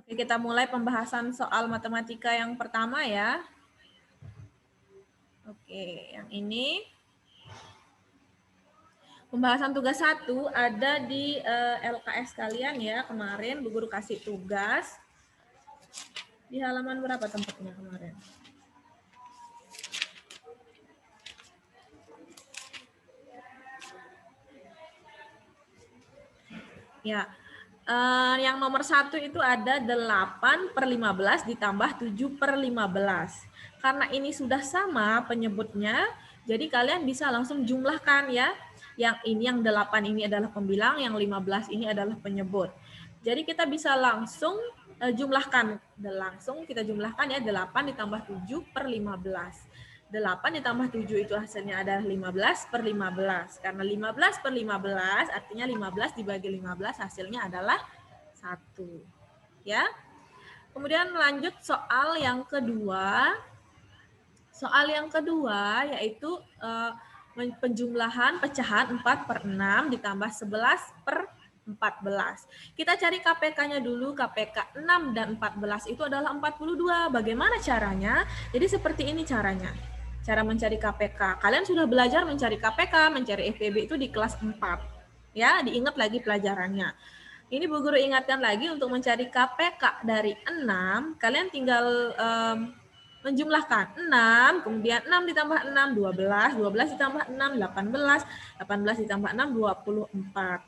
Oke, kita mulai pembahasan soal matematika yang pertama ya. Oke, yang ini. Pembahasan tugas 1 ada di LKS kalian ya. Kemarin Bu Guru kasih tugas. Di halaman berapa tempatnya kemarin? Ya, yang nomor 1 itu ada 8/15 ditambah 7/15. Karena ini sudah sama penyebutnya, jadi kalian bisa langsung jumlahkan ya. Yang ini, yang 8 ini adalah pembilang, yang 15 ini adalah penyebut. Jadi kita bisa langsung jumlahkan. Langsung kita jumlahkan ya, 8 ditambah 7/15. 8 ditambah 7 itu hasilnya adalah 15/15. Karena 15/15 artinya 15 dibagi 15 hasilnya adalah 1. Ya. Kemudian lanjut soal yang kedua. Soal yang kedua yaitu penjumlahan pecahan 4/6 ditambah 11/14. Kita cari KPK-nya dulu. KPK 6 dan 14 itu adalah 42. Bagaimana caranya? Jadi seperti ini caranya. Cara mencari KPK. Kalian sudah belajar mencari KPK, mencari FPB itu di kelas 4. Ya, diingat lagi pelajarannya. Ini Bu Guru ingatkan lagi untuk mencari KPK dari 6, kalian tinggal menjumlahkan 6, kemudian 6 ditambah 6, 12, 12 ditambah 6, 18, 18 ditambah 6, 24.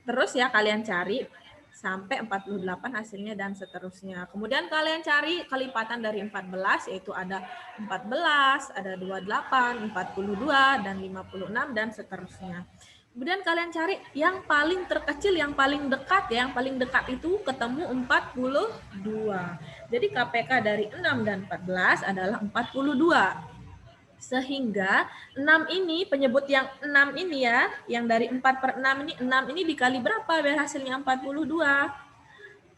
Terus ya kalian cari sampai 48 hasilnya dan seterusnya. Kemudian kalian cari kelipatan dari 14, yaitu ada 14, ada 28, 42, dan 56, dan seterusnya. Kemudian kalian cari yang paling terkecil, yang paling dekat. Ya, yang paling dekat itu ketemu 42. Jadi KPK dari 6 dan 14 adalah 42. Sehingga 6 ini, penyebut yang 6 ini ya, yang dari 4/6 ini, 6 ini dikali berapa biar hasilnya 42?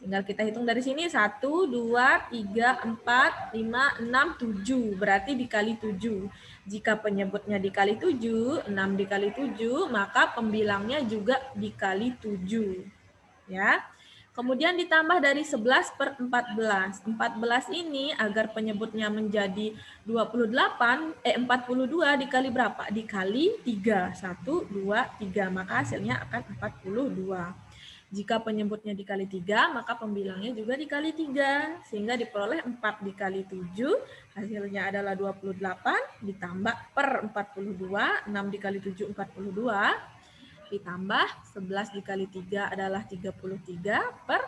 Tinggal kita hitung dari sini, 1, 2, 3, 4, 5, 6, 7. Berarti dikali 7. Jika penyebutnya dikali 7, 6 dikali 7, maka pembilangnya juga dikali 7. Ya. Kemudian ditambah dari 11/14. 14 ini agar penyebutnya menjadi 42 dikali berapa? Dikali 3. 1, 2, 3. Maka hasilnya akan 42. Jika penyebutnya dikali 3, maka pembilangnya juga dikali 3. Sehingga diperoleh 4 dikali 7, hasilnya adalah 28, ditambah per 42, 6 dikali 7, 42. Ditambah 11 dikali 3 adalah 33 per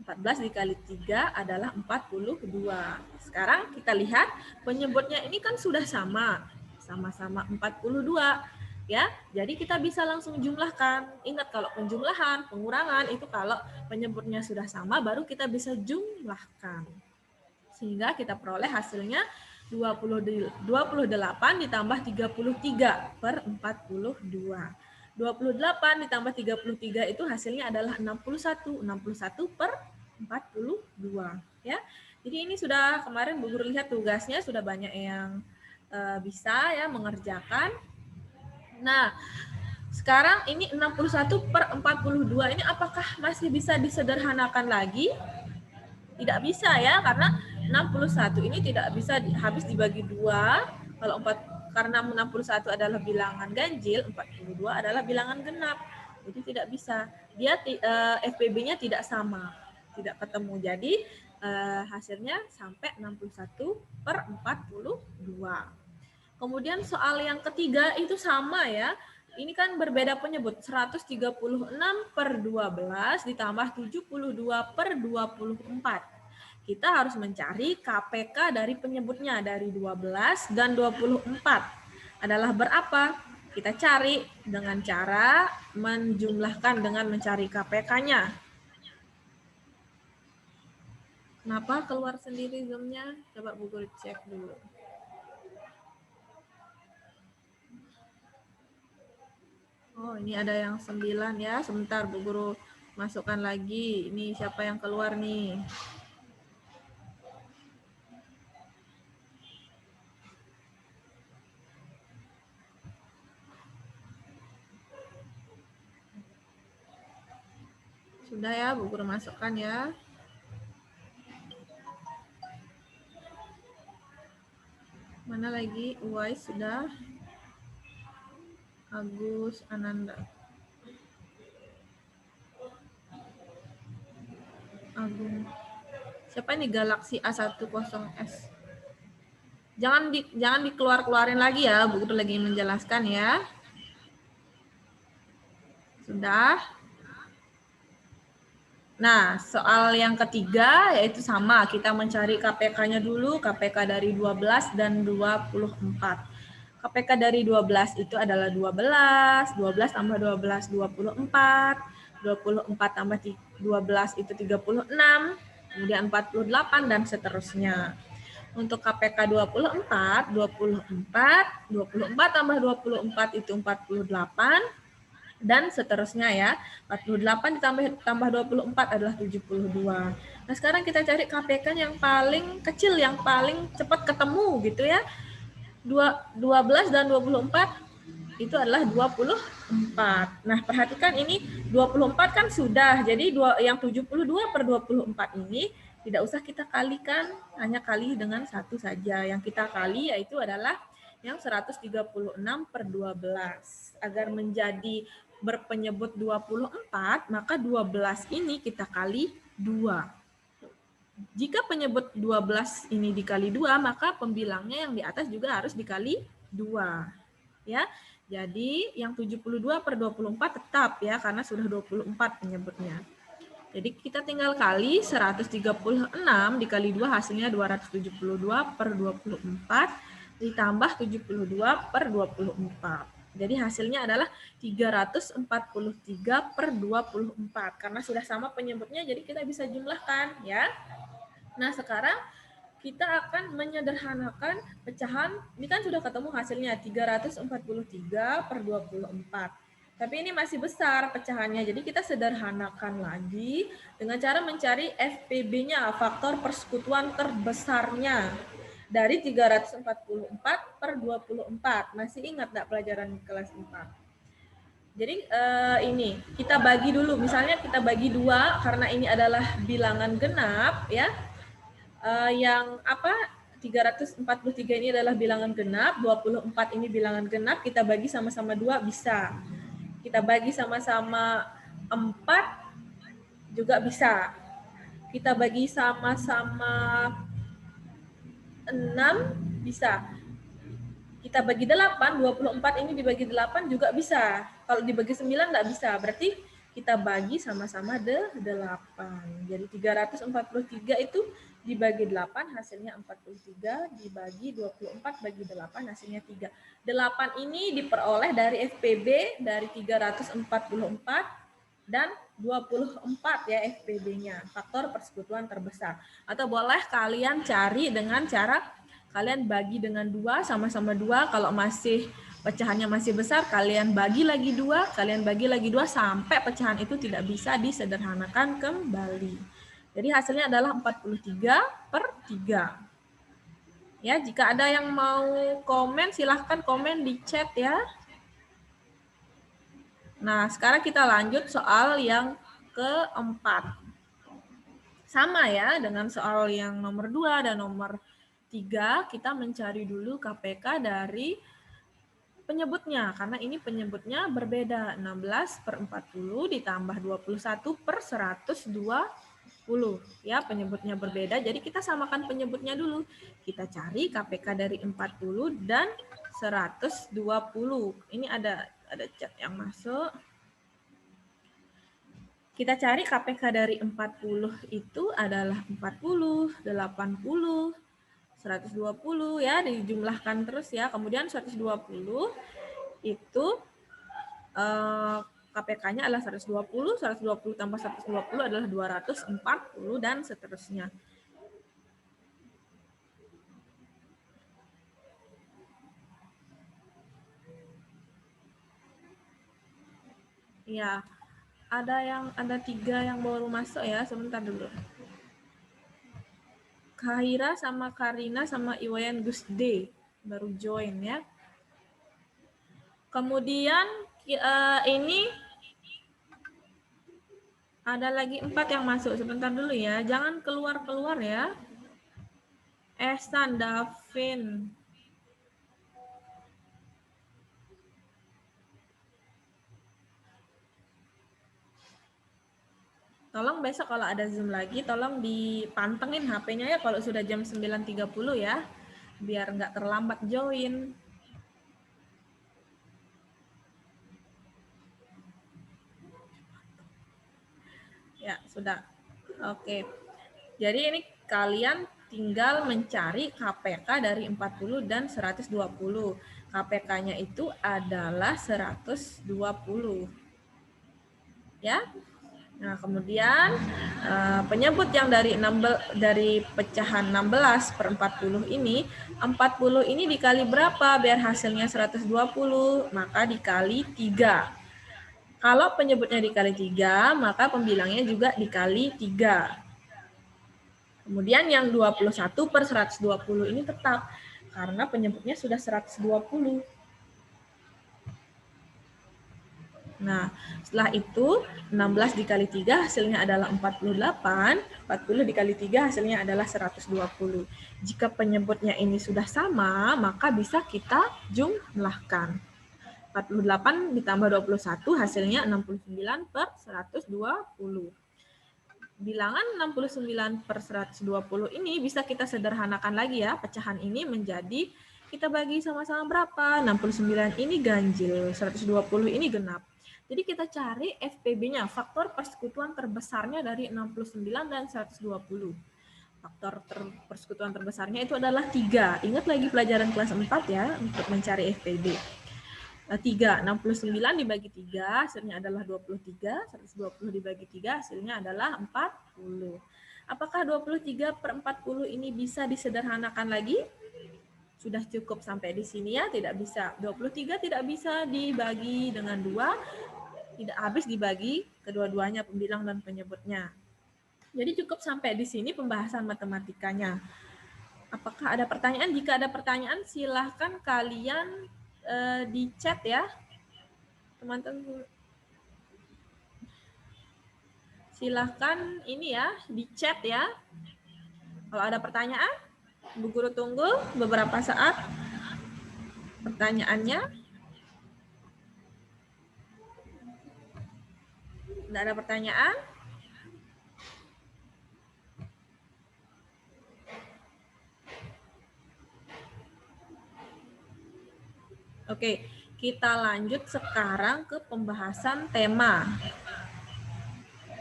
14 dikali 3 adalah 42. Sekarang kita lihat penyebutnya ini kan sudah sama. Sama-sama 42. Ya, jadi kita bisa langsung jumlahkan. Ingat kalau penjumlahan, pengurangan itu kalau penyebutnya sudah sama baru kita bisa jumlahkan. Sehingga kita peroleh hasilnya 28 ditambah 33 per 42. 28 ditambah 33 itu hasilnya adalah 61. 61 per 42. Ya. Jadi ini sudah kemarin Bu Guru lihat tugasnya sudah banyak yang bisa ya mengerjakan. Nah, sekarang ini 61 per 42 ini apakah masih bisa disederhanakan lagi? Tidak bisa ya, karena 61 ini tidak bisa habis dibagi 2. Kalau 4, karena 61 adalah bilangan ganjil, 42 adalah bilangan genap. Jadi tidak bisa. Dia FPB-nya tidak sama, tidak ketemu. Jadi hasilnya sampai 61 per 42. Kemudian soal yang ketiga itu sama ya. Ini kan berbeda penyebut. 136/12 ditambah 72/24. Kita harus mencari KPK dari penyebutnya dari 12 dan 24. Adalah berapa? Kita cari dengan cara menjumlahkan dengan mencari KPK-nya. Kenapa keluar sendiri Zoom-nya? Coba Bu Guru cek dulu. Oh, ini ada yang 9 ya. Sebentar Bu Guru masukkan lagi. Ini siapa yang keluar nih? Sudah ya, Bu Guru masukkan ya. Mana lagi? Uwais sudah. Agus, Ananda. Agung. Siapa ini Galaxy A10S? Jangan dikeluarin lagi ya, Bu Guru lagi menjelaskan ya. Sudah. Nah, soal yang ketiga yaitu sama, kita mencari KPK-nya dulu, KPK dari 12 dan 24. KPK dari 12 itu adalah 12, 12 tambah 12, 24, 24 tambah 12 itu 36, kemudian 48, dan seterusnya. Untuk KPK 24, 24 tambah 24 itu 48, dan seterusnya ya. 48 tambah 24 adalah 72. Nah, sekarang kita cari KPK yang paling kecil, yang paling cepat ketemu gitu ya. 12 dan 24 itu adalah 24. Nah, perhatikan ini 24 kan sudah. Jadi yang 72 per 24 ini tidak usah kita kalikan, hanya kali dengan satu saja. Yang kita kali yaitu adalah yang 136 per 12. Agar menjadi berpenyebut 24, maka 12 ini kita kali 2. Jika penyebut 12 ini dikali 2, maka pembilangnya yang di atas juga harus dikali 2. Ya. Jadi yang 72 per 24 tetap ya, karena sudah 24 penyebutnya. Jadi kita tinggal kali 136 dikali 2 hasilnya 272 per 24 ditambah 72 per 24. Jadi hasilnya adalah 343 per 24. Karena sudah sama penyebutnya, jadi kita bisa jumlahkan ya. Nah, sekarang kita akan menyederhanakan pecahan. Ini kan sudah ketemu hasilnya 343 per 24. Tapi ini masih besar pecahannya, jadi kita sederhanakan lagi dengan cara mencari FPB-nya, faktor persekutuan terbesarnya. Dari 344 per 24. Masih ingat nggak pelajaran kelas 4? Jadi ini, kita bagi dulu. Misalnya kita bagi 2, karena ini adalah bilangan genap ya. Yang apa? 343 ini adalah bilangan genap, 24 ini bilangan genap, kita bagi sama-sama 2 bisa. Kita bagi sama-sama 4 juga bisa. Kita bagi sama-sama 6 bisa. Kita bagi 8, 24 ini dibagi 8 juga bisa. Kalau dibagi 9 nggak bisa, berarti kita bagi sama-sama 8. Jadi 343 itu dibagi 8 hasilnya 43, dibagi 24 bagi 8 hasilnya 3. 8 ini diperoleh dari FPB dari 344 dan 24 ya FPB-nya, faktor persekutuan terbesar. Atau boleh kalian cari dengan cara kalian bagi dengan 2, sama-sama 2. Kalau masih pecahannya masih besar, kalian bagi lagi 2, kalian bagi lagi 2 sampai pecahan itu tidak bisa disederhanakan kembali. Jadi hasilnya adalah 43 per 3. Ya, jika ada yang mau komen, silahkan komen di chat ya. Nah, sekarang kita lanjut soal yang keempat. Sama ya dengan soal yang nomor 2 dan nomor 3, kita mencari dulu KPK dari penyebutnya, karena ini penyebutnya berbeda. 16 per 40 ditambah 21 per 120. Ya, penyebutnya berbeda, jadi kita samakan penyebutnya dulu. Kita cari KPK dari 40 dan 120. Ini ada chat yang masuk. Kita cari KPK dari 40 itu adalah 40, 80, 120 ya, dijumlahkan terus ya. Kemudian 120 itu KPK-nya adalah 120, 120 tambah 120 adalah 240 dan seterusnya. Ya, ada 3 yang baru masuk ya, sebentar dulu. Kahira sama Karina sama Iwayan Gusde baru join ya. Kemudian ini ada lagi 4 yang masuk. Sebentar dulu ya, jangan keluar-keluar ya. Ehsan, Davin, Tolong besok kalau ada Zoom lagi, tolong dipantengin HP-nya ya kalau sudah jam 9.30 ya, biar nggak terlambat join. Ya, sudah. Oke. Jadi ini kalian tinggal mencari KPK dari 40 dan 120. KPK-nya itu adalah 120. Ya. Nah, kemudian penyebut yang dari pecahan 16 per 40 ini, 40 ini dikali berapa biar hasilnya 120? Maka dikali 3. Kalau penyebutnya dikali 3, maka pembilangnya juga dikali 3. Kemudian yang 21 per 120 ini tetap, karena penyebutnya sudah 120. Nah, setelah itu 16 dikali 3 hasilnya adalah 48, 40 dikali 3 hasilnya adalah 120. Jika penyebutnya ini sudah sama, maka bisa kita jumlahkan. 48 ditambah 21 hasilnya 69 per 120. Bilangan 69 per 120 ini bisa kita sederhanakan lagi ya. Pecahan ini menjadi, kita bagi sama-sama berapa? 69 ini ganjil, 120 ini genap. Jadi kita cari FPB-nya, faktor persekutuan terbesarnya dari 69 dan 120. Faktor persekutuan terbesarnya itu adalah 3. Ingat lagi pelajaran kelas 4 ya, untuk mencari FPB. 3, 69 dibagi 3, hasilnya adalah 23, 120 dibagi 3, hasilnya adalah 40. Apakah 23 per 40 ini bisa disederhanakan lagi? Sudah cukup sampai di sini ya? Tidak bisa. 23 tidak bisa dibagi dengan 2, tidak habis dibagi kedua-duanya, pembilang dan penyebutnya. Jadi cukup sampai di sini pembahasan matematikanya. Apakah ada pertanyaan? Jika ada pertanyaan, silahkan kalian di chat ya, teman-teman. Silahkan ini ya, di chat ya. Kalau ada pertanyaan, Bu Guru tunggu beberapa saat pertanyaannya. Tidak ada pertanyaan? Oke, kita lanjut sekarang ke pembahasan tema.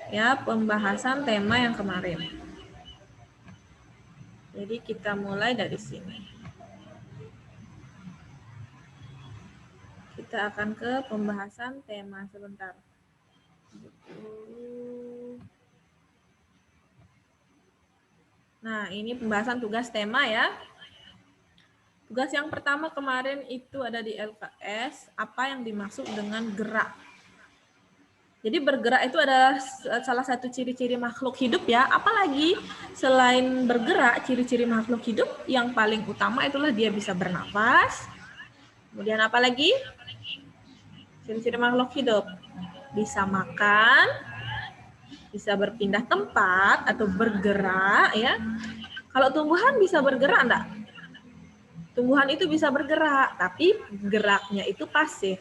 Ya, pembahasan tema yang kemarin. Jadi kita mulai dari sini. Kita akan ke pembahasan tema sebentar. Nah, ini pembahasan tugas tema ya. Tugas yang pertama kemarin itu ada di LKS, apa yang dimaksud dengan gerak. Jadi bergerak itu adalah salah satu ciri-ciri makhluk hidup ya. Apalagi selain bergerak, ciri-ciri makhluk hidup yang paling utama itulah dia bisa bernapas. Kemudian apa lagi? Ciri-ciri makhluk hidup. Bisa makan, bisa berpindah tempat atau bergerak ya. Kalau tumbuhan bisa bergerak enggak? Tumbuhan itu bisa bergerak, tapi geraknya itu pasif.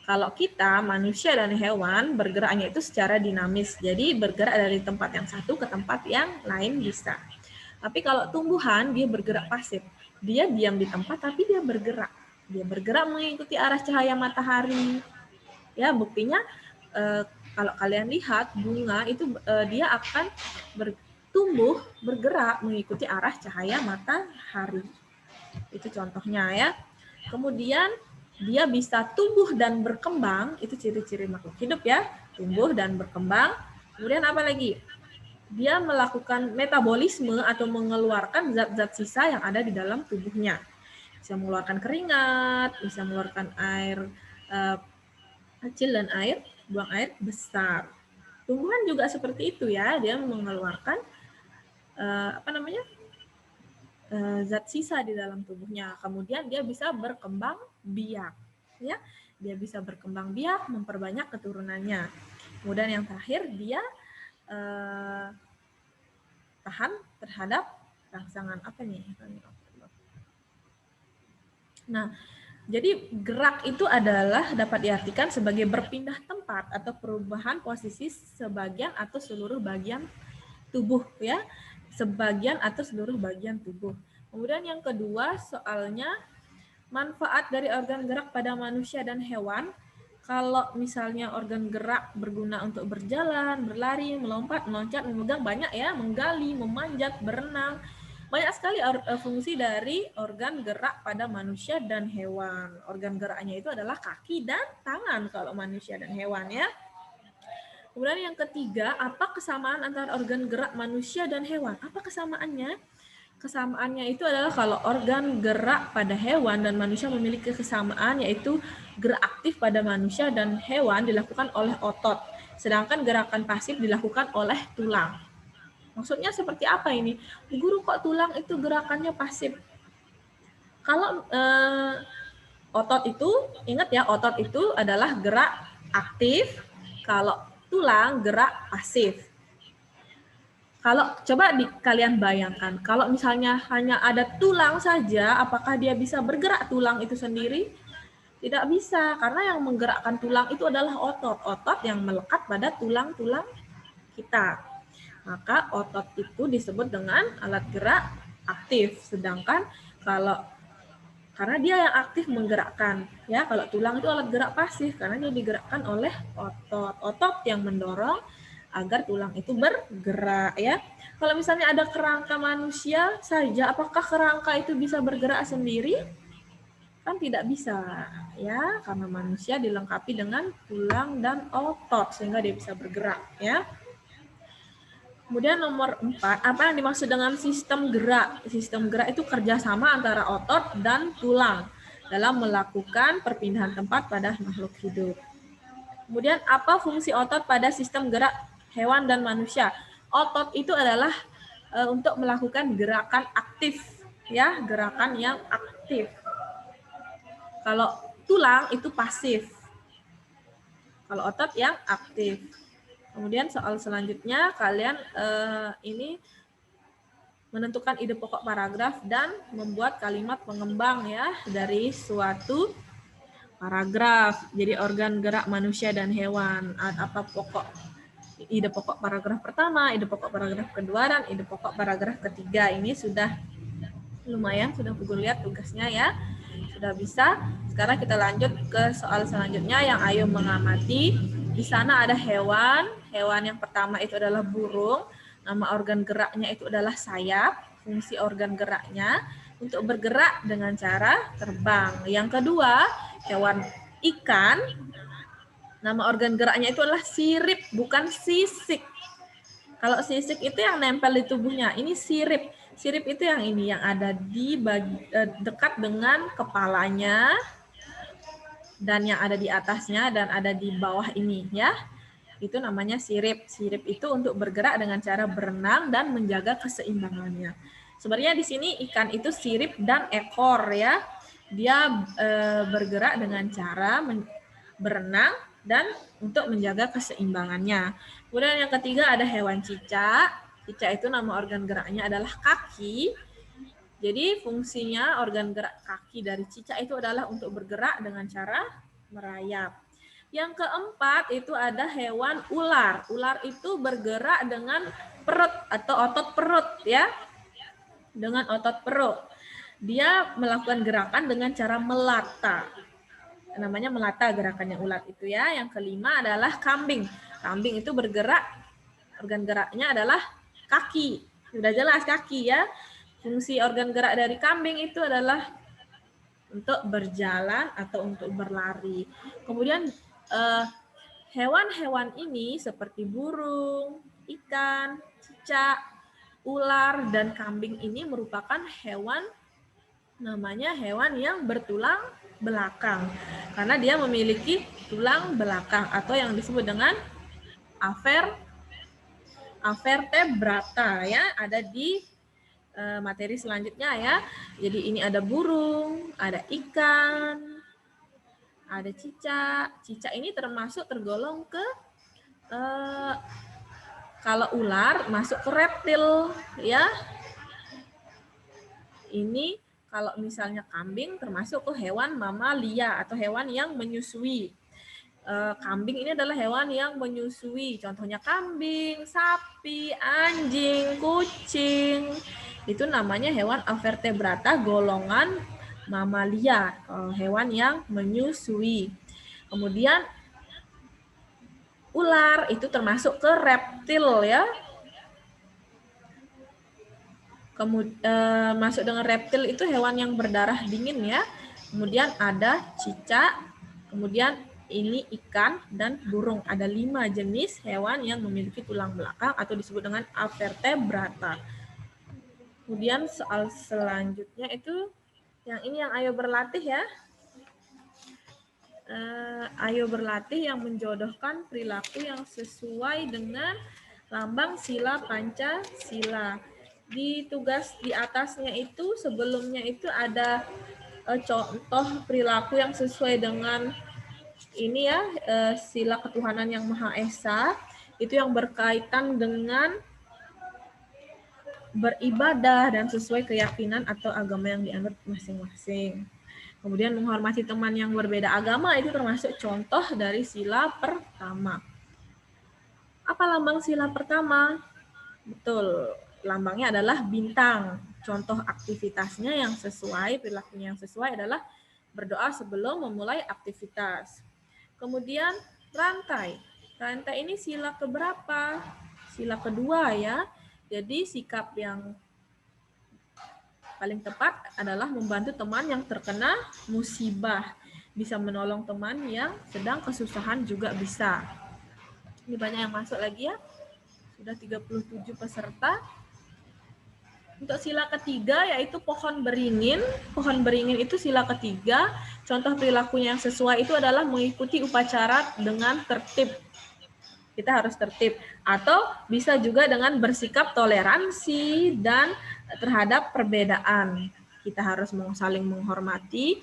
Kalau kita, manusia dan hewan, bergeraknya itu secara dinamis. Jadi bergerak dari tempat yang satu ke tempat yang lain bisa. Tapi kalau tumbuhan, dia bergerak pasif. Dia diam di tempat, tapi dia bergerak. Dia bergerak mengikuti arah cahaya matahari. Ya, buktinya kalau kalian lihat bunga itu dia akan tumbuh bergerak mengikuti arah cahaya matahari. Itu contohnya ya. Kemudian dia bisa tumbuh dan berkembang, itu ciri-ciri makhluk hidup ya, tumbuh dan berkembang. Kemudian apa lagi? Dia melakukan metabolisme atau mengeluarkan zat-zat sisa yang ada di dalam tubuhnya. Bisa mengeluarkan keringat, bisa mengeluarkan air kecil dan buang air besar. Tumbuhan juga seperti itu ya, dia mengeluarkan zat sisa di dalam tubuhnya. Kemudian dia bisa berkembang biak, ya. Dia bisa berkembang biak, memperbanyak keturunannya. Kemudian yang terakhir dia tahan terhadap rangsangan apa nih? Nah, jadi gerak itu adalah dapat diartikan sebagai berpindah tempat tempat atau perubahan posisi sebagian atau seluruh bagian tubuh ya. Sebagian atau seluruh bagian tubuh. Kemudian yang kedua soalnya manfaat dari organ gerak pada manusia dan hewan. Kalau misalnya organ gerak berguna untuk berjalan, berlari, melompat, meloncat, memegang, banyak ya, menggali, memanjat, berenang. Banyak sekali fungsi dari organ gerak pada manusia dan hewan. Organ geraknya itu adalah kaki dan tangan kalau manusia dan hewan ya. Kemudian yang ketiga, apa kesamaan antara organ gerak manusia dan hewan? Apa kesamaannya? Kesamaannya itu adalah kalau organ gerak pada hewan dan manusia memiliki kesamaan, yaitu gerak aktif pada manusia dan hewan dilakukan oleh otot, sedangkan gerakan pasif dilakukan oleh tulang. Maksudnya seperti apa ini? Guru, kok tulang itu gerakannya pasif? Kalau otot itu, ingat ya, otot itu adalah gerak aktif, kalau tulang gerak pasif. Kalau coba kalian bayangkan, kalau misalnya hanya ada tulang saja, apakah dia bisa bergerak tulang itu sendiri? Tidak bisa, karena yang menggerakkan tulang itu adalah otot. Otot yang melekat pada tulang-tulang kita. Maka otot itu disebut dengan alat gerak aktif. Sedangkan karena dia yang aktif menggerakkan, ya. Kalau tulang itu alat gerak pasif karena dia digerakkan oleh otot. Otot yang mendorong agar tulang itu bergerak, ya. Kalau misalnya ada kerangka manusia saja, apakah kerangka itu bisa bergerak sendiri? Kan tidak bisa, ya, karena manusia dilengkapi dengan tulang dan otot sehingga dia bisa bergerak, ya. Kemudian nomor 4, apa yang dimaksud dengan sistem gerak? Sistem gerak itu kerjasama antara otot dan tulang dalam melakukan perpindahan tempat pada makhluk hidup. Kemudian apa fungsi otot pada sistem gerak hewan dan manusia? Otot itu adalah untuk melakukan gerakan aktif, ya, gerakan yang aktif. Kalau tulang itu pasif. Kalau otot yang aktif. Kemudian soal selanjutnya kalian ini menentukan ide pokok paragraf dan membuat kalimat pengembang ya dari suatu paragraf. Jadi organ gerak manusia dan hewan. Apa ide pokok paragraf pertama, ide pokok paragraf kedua, dan ide pokok paragraf ketiga. Ini sudah lumayan, sudah Puput lihat tugasnya ya. Sudah bisa. Sekarang kita lanjut ke soal selanjutnya yang ayo mengamati. Di sana ada hewan. Hewan yang pertama itu adalah burung. Nama organ geraknya itu adalah sayap. Fungsi organ geraknya untuk bergerak dengan cara terbang. Yang kedua, hewan ikan. Nama organ geraknya itu adalah sirip, bukan sisik. Kalau sisik itu yang nempel di tubuhnya. Ini sirip. Sirip itu yang ini, yang ada di dekat dengan kepalanya dan yang ada di atasnya dan ada di bawah ini ya. Itu namanya sirip. Sirip itu untuk bergerak dengan cara berenang dan menjaga keseimbangannya. Sebenarnya di sini ikan itu sirip dan ekor ya. Dia bergerak dengan cara berenang dan untuk menjaga keseimbangannya. Kemudian yang ketiga ada hewan cicak. Cicak itu nama organ geraknya adalah kaki. Jadi fungsinya organ gerak kaki dari cicak itu adalah untuk bergerak dengan cara merayap. Yang keempat itu ada hewan ular. Ular itu bergerak dengan perut atau otot perut ya. Dengan otot perut. Dia melakukan gerakan dengan cara melata. Namanya melata gerakannya ular itu ya. Yang kelima adalah kambing. Kambing itu bergerak, organ geraknya adalah kaki. Sudah jelas kaki ya. Fungsi organ gerak dari kambing itu adalah untuk berjalan atau untuk berlari. Kemudian hewan-hewan ini seperti burung, ikan, cicak, ular, dan kambing ini merupakan hewan, namanya hewan yang bertulang belakang. Karena dia memiliki tulang belakang atau yang disebut dengan avertebrata ya, ada di materi selanjutnya ya. Jadi ini ada burung, ada ikan, ada cicak. Cicak ini tergolong ke kalau ular masuk ke reptil ya. Ini kalau misalnya kambing termasuk ke hewan mamalia atau hewan yang menyusui. Kambing ini adalah hewan yang menyusui. Contohnya kambing, sapi, anjing, kucing. Itu namanya hewan avertebrata golongan mamalia, hewan yang menyusui. Kemudian ular itu termasuk ke reptil ya. Kemudian masuk dengan reptil itu hewan yang berdarah dingin ya. Kemudian ada cicak, kemudian ini ikan dan burung. Ada 5 jenis hewan yang memiliki tulang belakang atau disebut dengan avertebrata. Kemudian soal selanjutnya itu yang ini yang ayo berlatih ya. Ayo berlatih yang menjodohkan perilaku yang sesuai dengan lambang sila Pancasila. Di tugas di atasnya itu sebelumnya itu ada contoh perilaku yang sesuai dengan ini ya, sila ketuhanan yang Maha Esa, itu yang berkaitan dengan beribadah dan sesuai keyakinan atau agama yang dianut masing-masing. Kemudian menghormati teman yang berbeda agama itu termasuk contoh dari sila pertama. Apa lambang sila pertama? Betul, lambangnya adalah bintang. Contoh aktivitasnya yang sesuai, perilakunya yang sesuai adalah berdoa sebelum memulai aktivitas. Kemudian rantai. Rantai ini sila keberapa? Sila kedua ya. Jadi sikap yang paling tepat adalah membantu teman yang terkena musibah. Bisa menolong teman yang sedang kesusahan juga bisa. Ini banyak yang masuk lagi ya. Sudah 37 peserta. Untuk sila ketiga yaitu pohon beringin. Pohon beringin itu sila ketiga. Contoh perilakunya yang sesuai itu adalah mengikuti upacara dengan tertib. Kita harus tertib. Atau bisa juga dengan bersikap toleransi dan terhadap perbedaan. Kita harus saling menghormati,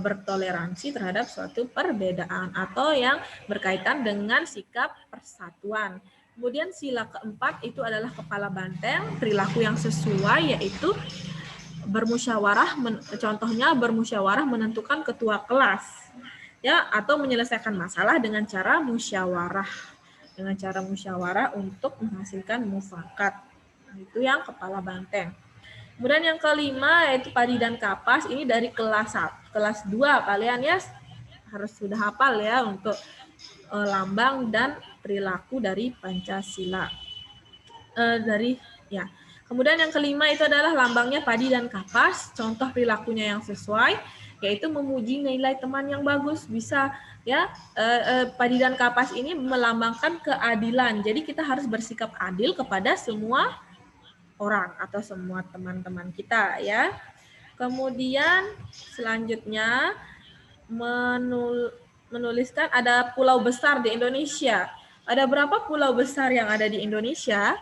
bertoleransi terhadap suatu perbedaan. Atau yang berkaitan dengan sikap persatuan. Kemudian sila keempat itu adalah kepala banteng, perilaku yang sesuai yaitu bermusyawarah, contohnya bermusyawarah menentukan ketua kelas, ya, atau menyelesaikan masalah dengan cara musyawarah, untuk menghasilkan mufakat. Itu yang kepala banteng. Kemudian yang kelima yaitu padi dan kapas, ini dari kelas 2 kalian ya harus sudah hafal ya untuk lambang dan perilaku dari Pancasila. Kemudian yang kelima itu adalah lambangnya padi dan kapas, contoh perilakunya yang sesuai, yaitu memuji nilai teman yang bagus. Bisa ya, padi dan kapas ini melambangkan keadilan. Jadi kita harus bersikap adil kepada semua orang atau semua teman-teman kita ya. Kemudian selanjutnya menuliskan ada pulau besar di Indonesia. Ada berapa pulau besar yang ada di Indonesia?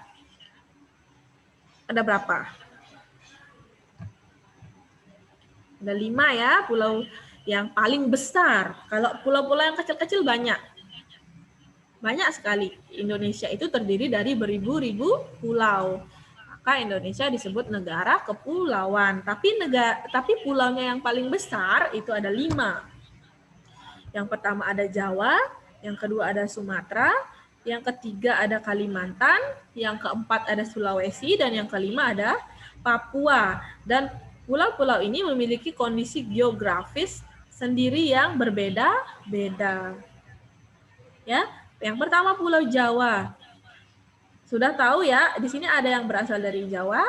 Ada berapa? Ada 5 ya, pulau yang paling besar. Kalau pulau-pulau yang kecil-kecil banyak. Banyak sekali. Indonesia itu terdiri dari beribu-ribu pulau. Maka Indonesia disebut negara kepulauan. Tapi pulaunya yang paling besar itu ada 5. Yang pertama ada Jawa, yang kedua ada Sumatera, yang ketiga ada Kalimantan, yang keempat ada Sulawesi, dan yang kelima ada Papua. Dan pulau-pulau ini memiliki kondisi geografis sendiri yang berbeda-beda. Ya, yang pertama Pulau Jawa. Sudah tahu ya, di sini ada yang berasal dari Jawa,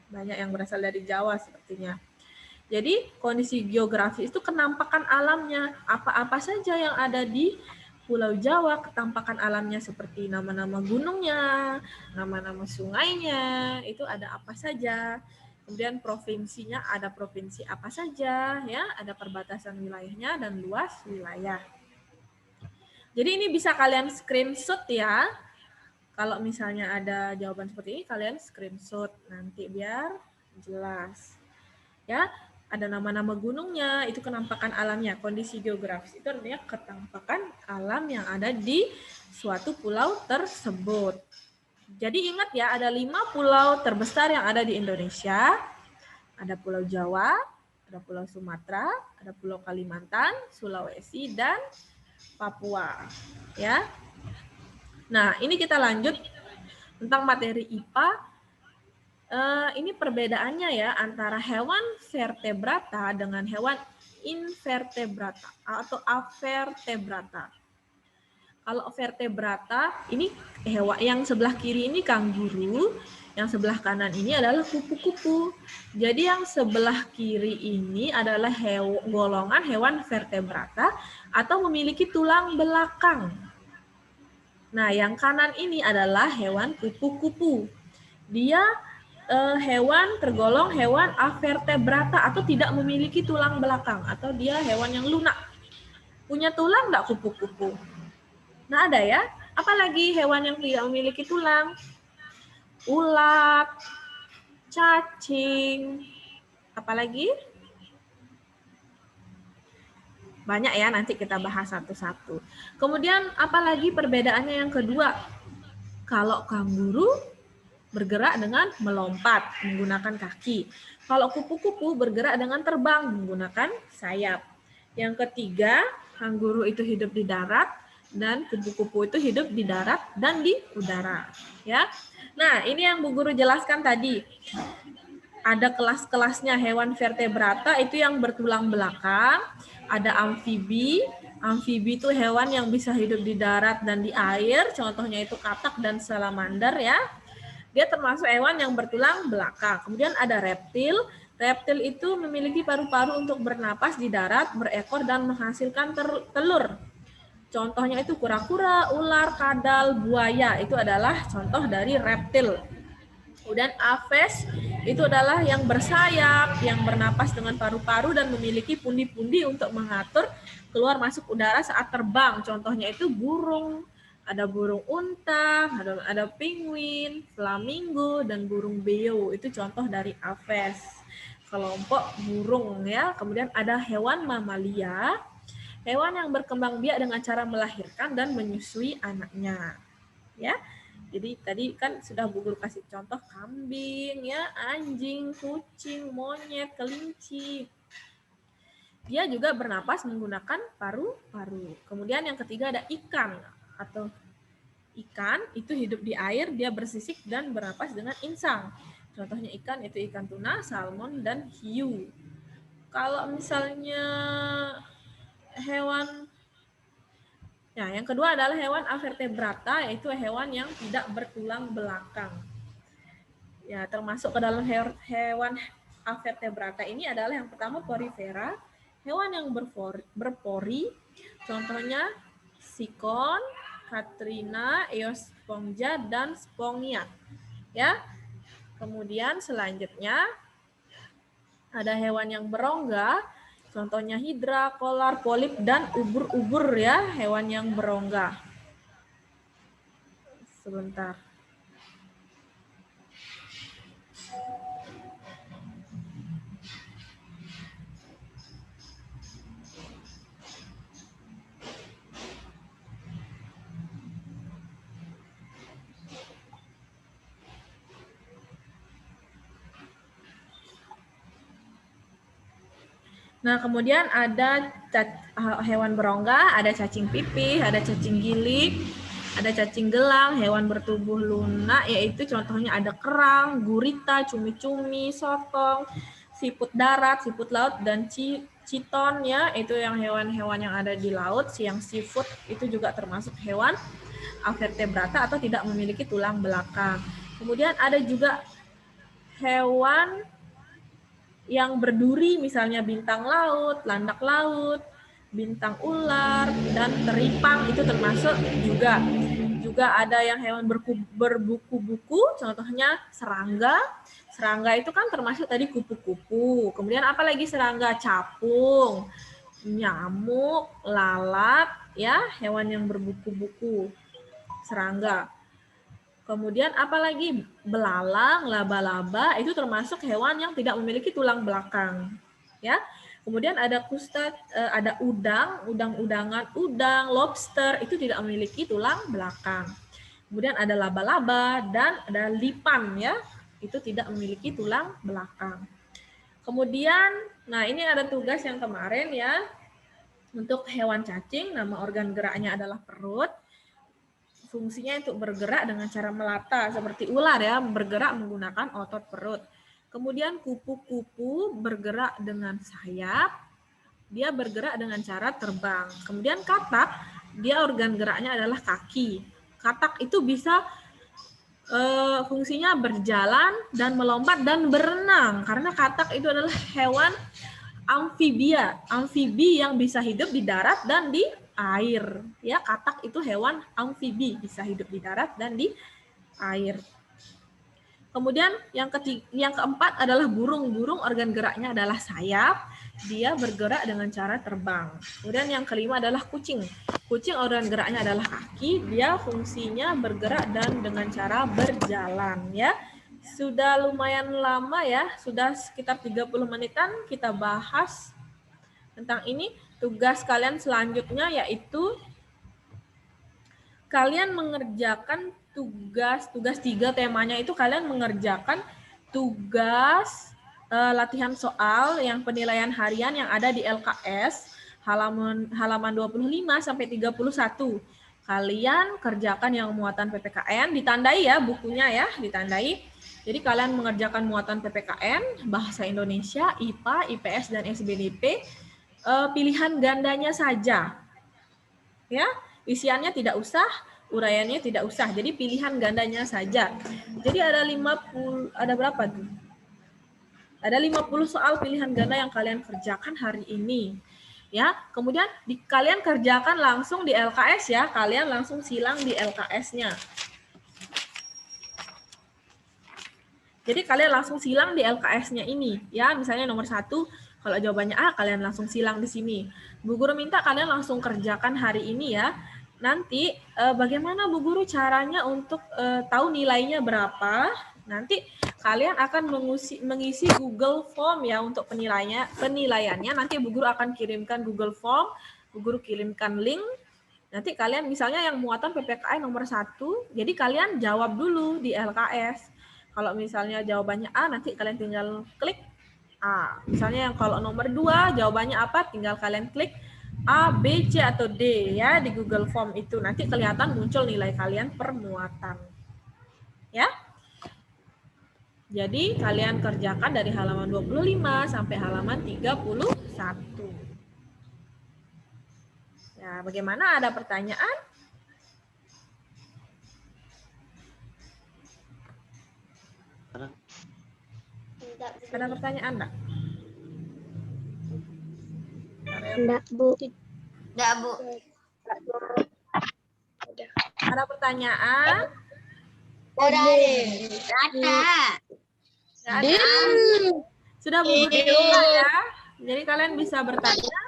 banyak yang berasal dari Jawa sepertinya. Jadi kondisi geografis itu kenampakan alamnya, apa-apa saja yang ada di Pulau Jawa, ketampakan alamnya seperti nama-nama gunungnya, nama-nama sungainya, itu ada apa saja. Kemudian provinsinya ada provinsi apa saja, ya, ada perbatasan wilayahnya dan luas wilayah. Jadi ini bisa kalian screenshot ya. Kalau misalnya ada jawaban seperti ini, kalian screenshot nanti biar jelas. Ya, ada nama-nama gunungnya, itu kenampakan alamnya, kondisi geografis itu artinya ketampakan alam yang ada di suatu pulau tersebut. Jadi ingat ya, ada 5 pulau terbesar yang ada di Indonesia. Ada Pulau Jawa, ada Pulau Sumatera, ada Pulau Kalimantan, Sulawesi, dan Papua. Ya. Nah, ini kita lanjut tentang materi IPA. Ini perbedaannya ya antara hewan vertebrata dengan hewan invertebrata atau avertebrata. Kalau vertebrata, ini hewan yang sebelah kiri ini kanguru, yang sebelah kanan ini adalah kupu-kupu. Jadi yang sebelah kiri ini adalah golongan hewan vertebrata atau memiliki tulang belakang. Nah, yang kanan ini adalah hewan kupu-kupu. Dia hewan tergolong hewan avertebrata atau tidak memiliki tulang belakang, atau dia hewan yang lunak. Punya tulang nggak kupu-kupu? Nah, ada ya. Apalagi hewan yang tidak memiliki tulang? Ulat, cacing, apalagi? Banyak ya, nanti kita bahas satu-satu. Kemudian apalagi perbedaannya yang kedua? Kalau kanguru bergerak dengan melompat menggunakan kaki. Kalau kupu-kupu bergerak dengan terbang menggunakan sayap. Yang ketiga, kanguru itu hidup di darat dan kupu-kupu itu hidup di darat dan di udara. Ya. Nah, ini yang Bu Guru jelaskan tadi. Ada kelas-kelasnya hewan vertebrata itu yang bertulang belakang, ada amfibi. Amfibi itu hewan yang bisa hidup di darat dan di air, contohnya itu katak dan salamander ya. Dia termasuk hewan yang bertulang belakang. Kemudian ada reptil. Reptil itu memiliki paru-paru untuk bernapas di darat, berekor, dan menghasilkan telur. Contohnya itu kura-kura, ular, kadal, buaya. Itu adalah contoh dari reptil. Kemudian aves itu adalah yang bersayap, yang bernapas dengan paru-paru dan memiliki pundi-pundi untuk mengatur keluar masuk udara saat terbang. Contohnya itu burung. Ada burung unta, ada penguin, flamingo, dan burung beo. Itu contoh dari aves, kelompok burung ya. Kemudian ada hewan mamalia, hewan yang berkembang biak dengan cara melahirkan dan menyusui anaknya. Ya, jadi tadi kan sudah Bu Guru kasih contoh kambing, ya, anjing, kucing, monyet, kelinci. Dia juga bernapas menggunakan paru-paru. Kemudian yang ketiga ada ikan atau ikan itu hidup di air, dia bersisik dan bernapas dengan insang. Contohnya ikan itu ikan tuna, salmon, dan hiu. Kalau misalnya hewan, nah yang kedua adalah hewan avertebrata, yaitu hewan yang tidak bertulang belakang. Ya, termasuk ke dalam hewan avertebrata ini adalah yang pertama porifera, hewan yang berpori, contohnya sikon, katrina, eospongia, dan spongia. Ya. Kemudian selanjutnya ada hewan yang berongga, contohnya hidra, kolar, polip, dan ubur-ubur ya, hewan yang berongga. Sebentar. Nah, kemudian ada hewan berongga, ada cacing pipih, ada cacing gilik, ada cacing gelang, hewan bertubuh lunak, yaitu contohnya ada kerang, gurita, cumi-cumi, sotong, siput darat, siput laut, dan citon ya, itu yang hewan-hewan yang ada di laut. Yang seafood itu juga termasuk hewan avertebrata atau tidak memiliki tulang belakang. Kemudian ada juga hewan yang berduri, misalnya bintang laut, landak laut, bintang ular, dan teripang itu termasuk juga. Juga ada yang hewan berbuku-buku, contohnya serangga. Serangga itu kan termasuk tadi kupu-kupu. Kemudian apalagi serangga? Capung, nyamuk, lalat, ya, hewan yang berbuku-buku. Serangga. Kemudian apalagi belalang, laba-laba itu termasuk hewan yang tidak memiliki tulang belakang. Ya. Kemudian ada ada udang-udangan, udang, lobster itu tidak memiliki tulang belakang. Kemudian ada laba-laba dan ada lipan ya, itu tidak memiliki tulang belakang. Kemudian, nah ini ada tugas yang kemarin ya. Untuk hewan cacing, nama organ geraknya adalah perut. Fungsinya untuk bergerak dengan cara melata, seperti ular ya, bergerak menggunakan otot perut. Kemudian kupu-kupu bergerak dengan sayap, dia bergerak dengan cara terbang. Kemudian katak, dia organ geraknya adalah kaki. Katak itu bisa fungsinya berjalan dan melompat dan berenang, karena katak itu adalah hewan amfibia, amfibi yang bisa hidup di darat dan di air. Ya, katak itu hewan amfibi, bisa hidup di darat dan di air. Kemudian yang keempat adalah burung. Burung organ geraknya adalah sayap. Dia bergerak dengan cara terbang. Kemudian yang kelima adalah kucing. Kucing organ geraknya adalah kaki. Dia fungsinya bergerak dan dengan cara berjalan. Ya, sudah lumayan lama ya. Sudah sekitar 30 menitan kita bahas tentang ini. Tugas kalian selanjutnya yaitu kalian mengerjakan tugas 3, temanya itu kalian mengerjakan tugas latihan soal yang penilaian harian yang ada di LKS halaman 25 sampai 31. Kalian kerjakan yang muatan PPKN, ditandai ya bukunya ya, ditandai. Jadi kalian mengerjakan muatan PPKN, bahasa Indonesia, IPA, IPS dan SBDP, pilihan gandanya saja. Ya, isiannya tidak usah, uraiannya tidak usah. Jadi pilihan gandanya saja. Jadi ada 50, ada berapa tuh? Ada 50 soal pilihan ganda yang kalian kerjakan hari ini. Ya, kemudian kalian kerjakan langsung di LKS ya. Kalian langsung silang di LKS-nya. Jadi kalian langsung silang di LKS-nya ini. Ya, misalnya nomor 1, kalau jawabannya A, kalian langsung silang di sini. Bu Guru minta kalian langsung kerjakan hari ini ya. Nanti bagaimana Bu Guru caranya untuk tahu nilainya berapa? Nanti kalian akan mengisi Google Form ya untuk penilaiannya. Nanti Bu Guru akan kirimkan Google Form, Bu Guru kirimkan link. Nanti kalian misalnya yang muatan PPKN nomor 1, jadi kalian jawab dulu di LKS. Kalau misalnya jawabannya A, nanti kalian tinggal klik A. Misalnya yang kalau nomor 2 jawabannya apa, tinggal kalian klik A, B, C, atau D ya di Google Form itu. Nanti kelihatan muncul nilai kalian per muatan. Ya. Jadi kalian kerjakan dari halaman 25 sampai halaman 31. Ya, bagaimana? Ada pertanyaan? Ada pertanyaan enggak? Enggak, Bu. Enggak, Bu. Ada pertanyaan? Ada. Sudah Bu Guru ya. Jadi kalian bisa bertanya.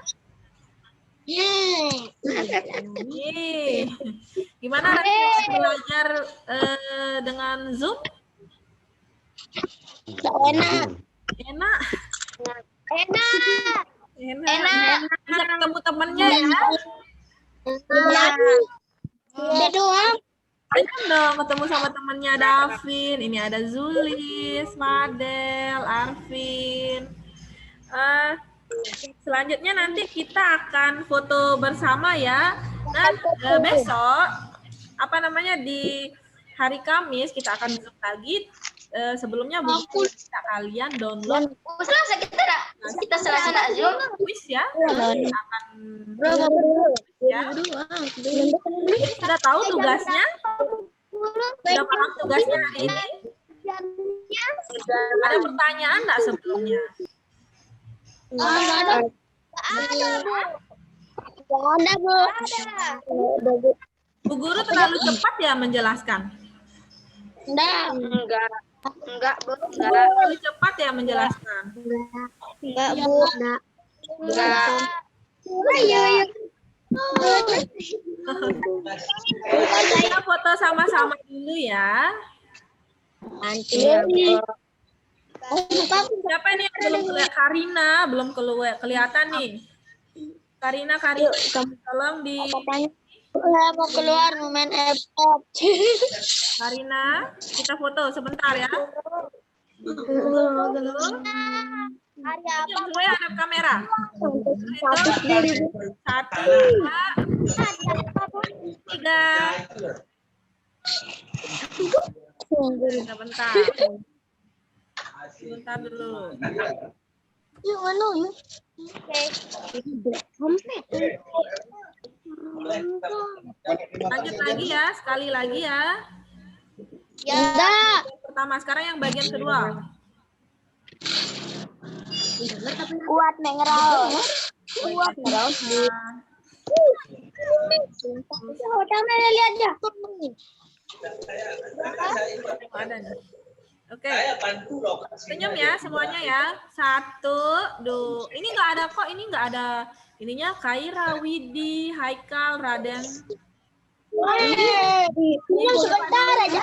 Gimana nanti belajar dengan Zoom? Enak. Enak. Enak. Bisa ketemu temannya ya. Udah doang. Enak dong ketemu sama temannya Davin. Ini ada Zulis, Madel, Arvin. Selanjutnya nanti kita akan foto bersama ya. Dan besok di hari Kamis kita akan Zoom lagi. Sebelumnya buku kalian download. Kita selesai Zoom. Quiz ya. Akan ya. Sudah tahu tugasnya? Sudah paham tugasnya hari ini? Ada pertanyaan enggak sebelumnya? Ada, Bu. Bu Guru terlalu cepat ya menjelaskan? Enggak, Bu. Terlalu cepat ya menjelaskan? Enggak, Bu. Enggak. Kita foto sama-sama dulu ya. Nanti. Siapa ini yang belum kelihatan? Karina belum kelihatan nih. Karina, tolong di. Saya mau keluar mau main iPad. Karina, kita foto sebentar ya. Senyum semua ya, hadap kamera. Itu 1, 2, 3. Bentar. Sebentar dulu. Lanjut lagi ya, sekali lagi ya. Ya. Pertama, sekarang yang bagian kedua. Kuat mengerol. Kuat terus. Udah lihat ya. Ada nih. Oke. Senyum ya semuanya ya. 1, 2. Ini nggak ada kok. Ini nggak ada. Ininya Kaira, Widi, Haikal, Raden. Ini sebentar aja.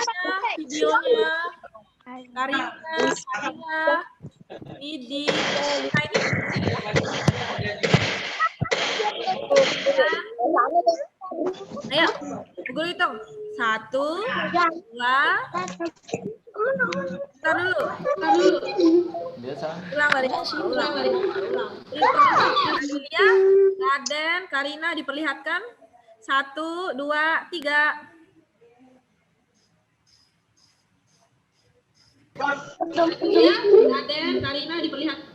Videonya. Karina, Widi. Nah ini. Ayo, Google hitung. 1, 2. Bentar dulu. Ulang balik. Julia, Raden, Karina diperlihatkan. 1, 2, 3. Raden, Karina diperlihatkan.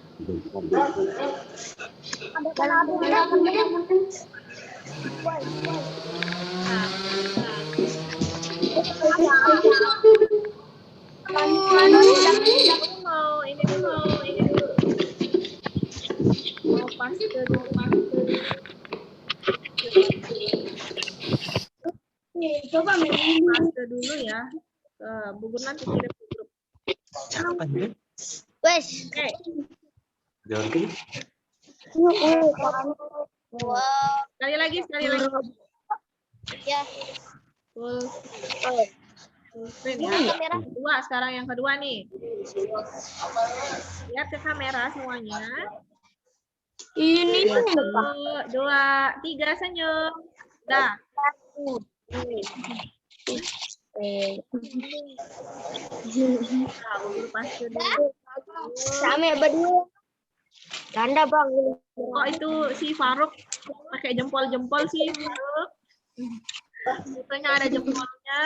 Ini dulu. Mau paste dulu. Coba paste dulu ya. Bu Gun nanti kirim ke grup. Wes. Oke. Sekali lagi. Ya. Full screen ya. Kedua, sekarang yang kedua nih. Lihat ke kamera semuanya. Ini 1, 2, 3 senyum. Dah. Paste dulu. Sampai berdua. Ganda bang. Kok itu si Faruk pakai jempol-jempol sih Faruk? Bukannya ada jempolnya.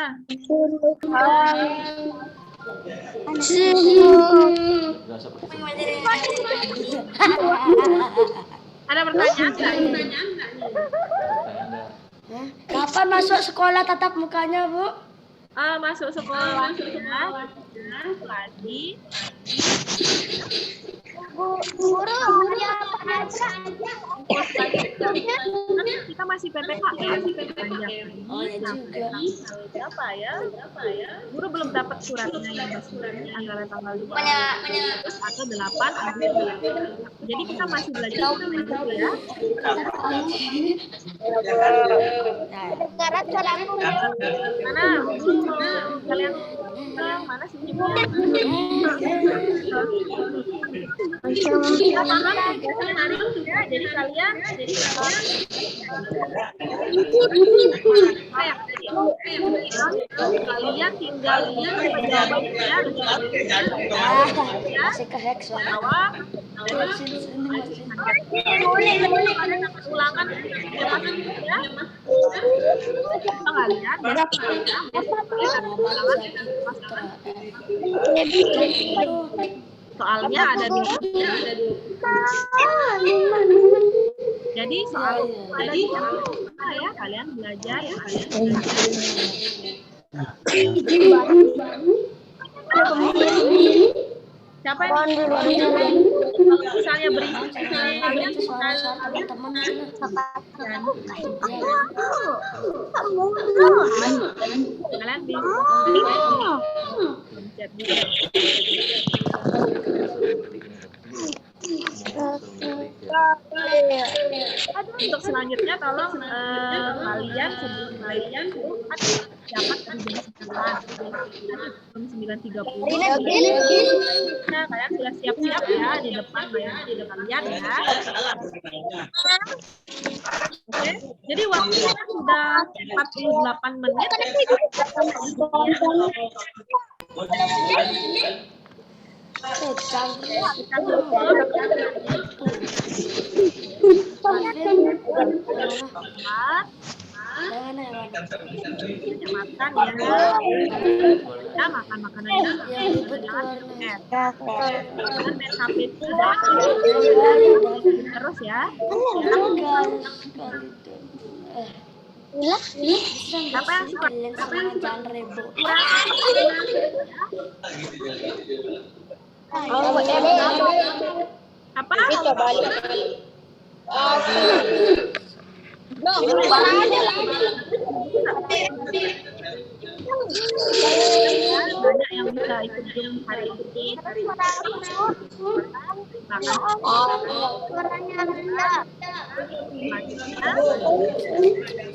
Ada pertanyaan nggak? Kapan masuk sekolah tatap mukanya, Bu? Masuk sekolah lagi. Guru ya Kan kita masih PPKM. Oh ya juga. Berapa ya? Guru belum dapat suratnya yang resmi antara tanggal 2 atau 8 Agustus. Jadi kita masih belajar dulu ya. Mana guru mau kalian mana senyumnya? Jadi kalian kalian tinggal lihat jawabannya Masih ke Hex jawab ulangan ya pengalian soalnya ada dua. Jadi soal ada ya kalian belajar ya siapa yang kalau misalnya berisi kalian suara teman-teman kalian bisa chat juga. Untuk selanjutnya tolong kalian sebelum kalian dapat jam 9.30. Nah, kalian sudah siap-siap ya di depan kalian ya. Oke, jadi waktunya sudah 48 menit. Cangkrik. Kita tutup. Empat. Yang mana? Makan ya. Kita makan makanan yang Yang ribut jangan warnanya. jangan main HP terus ya. Apa yang kalian semua jangan ribut. Apa? Banyak yang bisa ikut Zoom hari ini.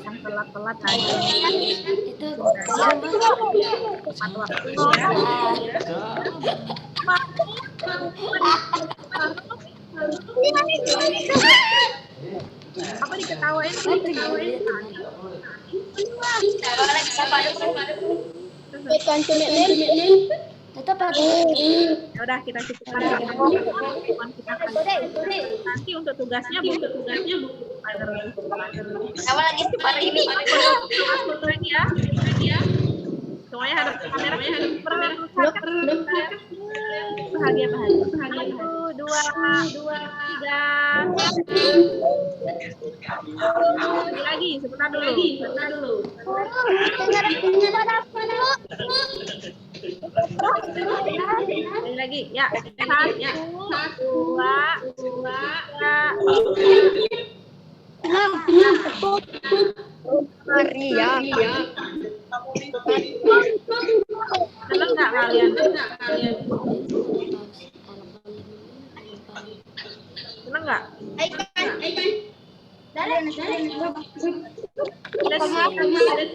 Yang telat-telat tadi. Itu Tepat waktu ya. Apa diketawain? tetap ada. Ya udah kita cukupkan kita nanti untuk tugasnya buku Apa lagi hari ini? lagi ya. Semuanya hadap kamera, bahagia. 1, 2, 3. Lagi, sebentar dulu. Lagi, ya. 1, 2, 3. Senang nggak kalian? Senang nggak?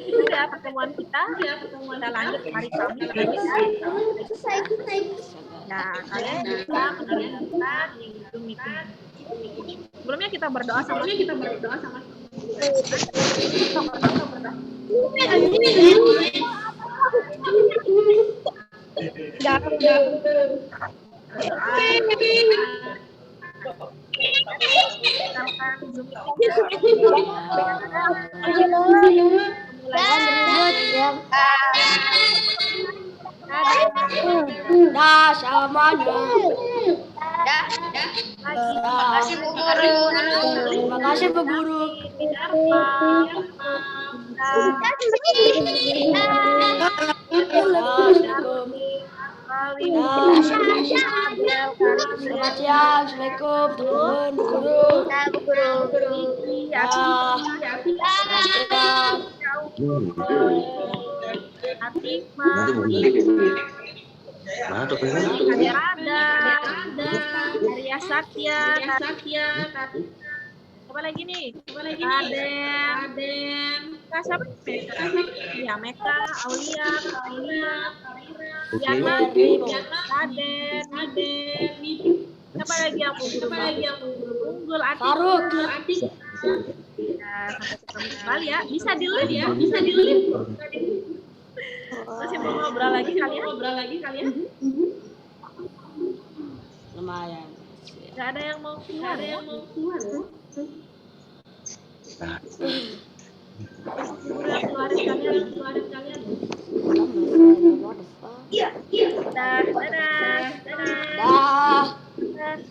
Sudah pertemuan kita. Kita lanjut hari Kamis. Ya, kalian bisa mendengar kita di Zoom meeting. Sebelumnya kita berdoa sama. Dah semuanya. Makasih Bu Guru. Terima kasih Bu Guru. Selamat siang, Assalamualaikum teman-teman Bu Guru. Maria Satya. Apa lagi nih? Aden. Siapa? Ya, Meka, Aulia, Yana, Aden. Siapa lagi yang unggul? Faruk. Ya, sampai ketemu kembali ya. Bisa di-live ya. Masih mau ngobrol lagi kalian? Lumayan. Gak ada yang mau keluar. Keluarin kalian. Iya. Dadah. Dah.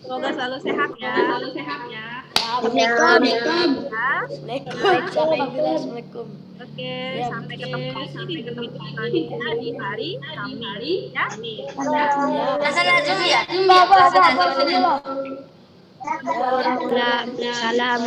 Semoga selalu sehat ya. Assalamualaikum. Assalamualaikum. Oke, sampai ketemu lagi di meeting selanjutnya di hari Kamis ya. Rasanya Zoom ya? Bapak. Salam.